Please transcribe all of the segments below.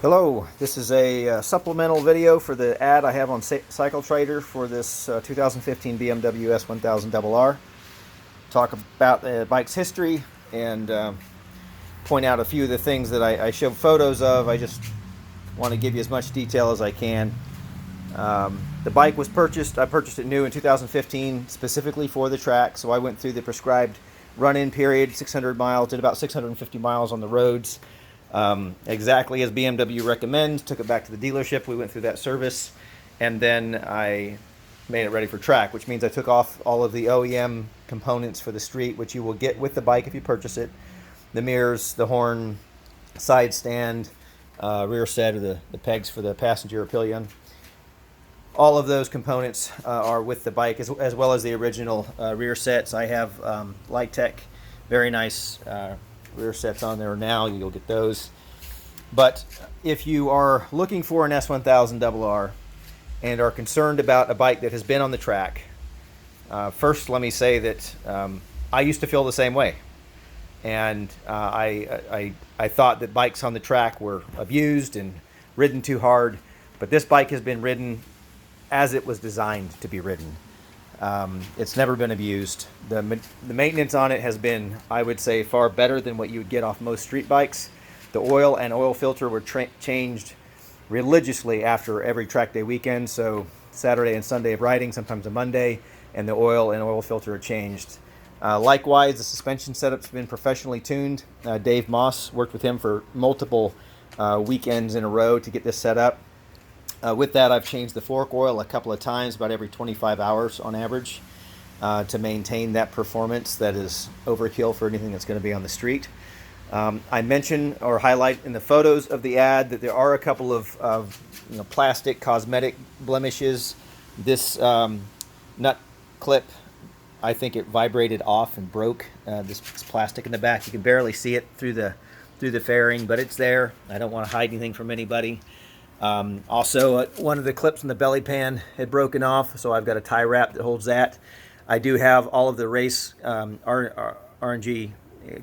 Hello, this is a supplemental video for the ad I have on Cycle Trader for this 2015 BMW S 1000RR. Talk about the bike's history and point out a few of the things that I show photos of. I just want to give you as much detail as I can. The bike was I purchased it new in 2015 specifically for the track, so I went through the prescribed run-in period, 600 miles, did about 650 miles on the roads. Exactly as BMW recommends. Took it back to the dealership. We went through that service, and then I made it ready for track, which means I took off all of the OEM components for the street, which you will get with the bike if you purchase it. The mirrors, the horn, side stand, rear set, or the pegs for the passenger or pillion. All of those components are with the bike, as well as the original rear sets. I have Lighttech, very nice rear sets on there now. You'll get those. But if you are looking for an S1000RR and are concerned about a bike that has been on the track, first let me say that I used to feel the same way, and I thought that bikes on the track were abused and ridden too hard, but this bike has been ridden as it was designed to be ridden. It's never been abused. The maintenance on it has been, I would say, far better than what you would get off most street bikes. The oil and oil filter were changed religiously after every track day weekend, so Saturday and Sunday of riding, sometimes a Monday, and the oil and oil filter are changed. Likewise, the suspension setup's been professionally tuned. Dave Moss worked with him for multiple weekends in a row to get this set up. With that, I've changed the fork oil a couple of times, about every 25 hours on average, to maintain that performance that is overkill for anything that's going to be on the street. I mention or highlight in the photos of the ad that there are a couple of plastic cosmetic blemishes. This nut clip, I think it vibrated off and broke. This plastic in the back, you can barely see it through the fairing, but it's there. I don't want to hide anything from anybody. Also, one of the clips in the belly pan had broken off, so I've got a tie wrap that holds that. I do have all of the race RNG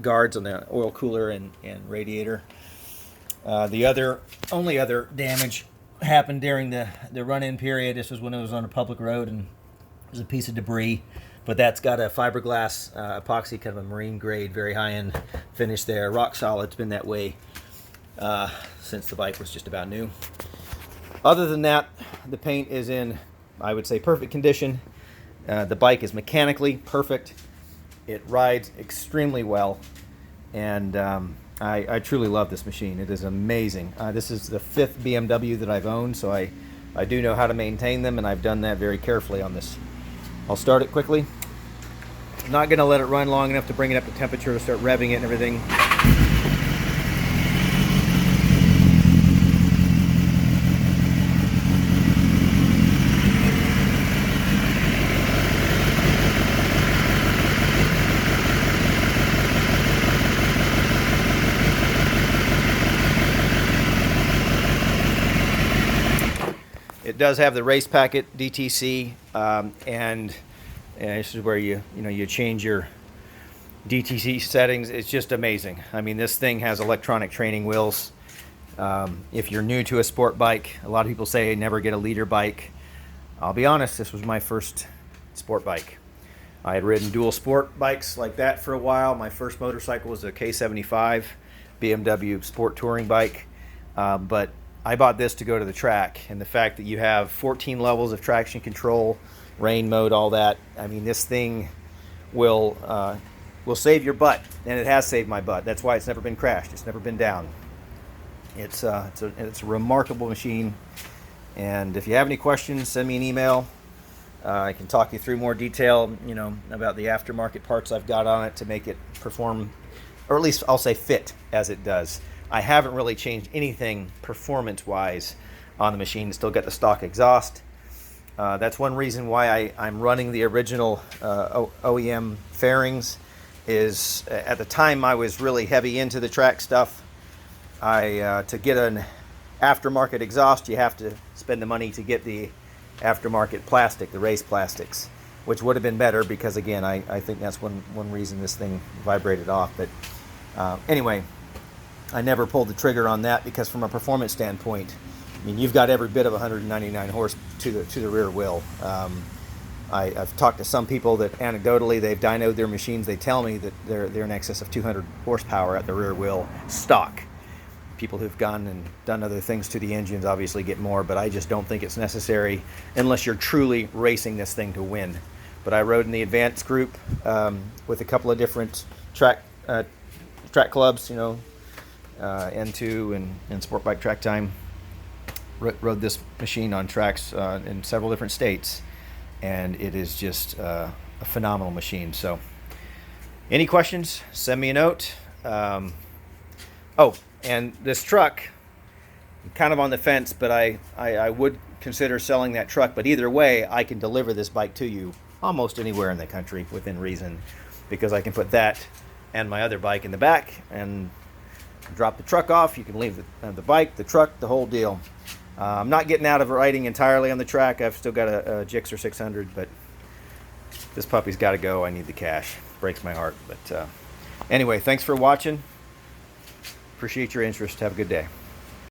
guards on the oil cooler and radiator. The only other damage happened during the run-in period. This was when it was on a public road, and there's a piece of debris, but that's got a fiberglass epoxy, kind of a marine grade, very high-end finish there. Rock solid. It's been that way since the bike was just about new. Other than that, the paint is in, I would say, perfect condition. The bike is mechanically perfect. It rides extremely well, and I truly love this machine. It is amazing. This is the 5th BMW that I've owned, so I do know how to maintain them, and I've done that very carefully on this. I'll start it quickly. I'm not going to let it run long enough to bring it up to temperature to start revving it and everything. It does have the race packet DTC, and this is where you change your DTC settings. It's just amazing. I mean, this thing has electronic training wheels. If you're new to a sport bike, a lot of people say never get a leader bike. I'll be honest, this was my first sport bike. I had ridden dual sport bikes like that for a while. My first motorcycle was a K75 BMW sport touring bike, but I bought this to go to the track, and the fact that you have 14 levels of traction control, rain mode, all that, I mean, this thing will save your butt, and it has saved my butt. That's why it's never been crashed. It's never been down. It's a remarkable machine, and if you have any questions, send me an email. I can talk you through more detail, about the aftermarket parts I've got on it to make it perform, or at least I'll say fit as it does. I haven't really changed anything performance-wise on the machine. Still got the stock exhaust. That's one reason why I'm running the original OEM fairings. Is at the time I was really heavy into the track stuff. To get an aftermarket exhaust, you have to spend the money to get the aftermarket plastic, the race plastics, which would have been better because, again, I think that's one reason this thing vibrated off. But anyway, I never pulled the trigger on that because from a performance standpoint, I mean, you've got every bit of 199 horse to the rear wheel. I've talked to some people that anecdotally they've dynoed their machines. They tell me that they're in excess of 200 horsepower at the rear wheel stock. People who've gone and done other things to the engines obviously get more, but I just don't think it's necessary unless you're truly racing this thing to win. But I rode in the advanced group with a couple of different track clubs, you know, N2 and Sport Bike Track Time. Rode this machine on tracks in several different states, and it is just a phenomenal machine. So any questions, send me a note. Oh, and this truck, I'm kind of on the fence, but I would consider selling that truck. But either way, I can deliver this bike to you almost anywhere in the country within reason, because I can put that and my other bike in the back and drop the truck off. You can leave the bike, the truck, the whole deal. I'm not getting out of riding entirely on the track. I've still got a Gixxer 600, but this puppy's got to go. I need the cash. Breaks my heart. But anyway, thanks for watching. Appreciate your interest. Have a good day.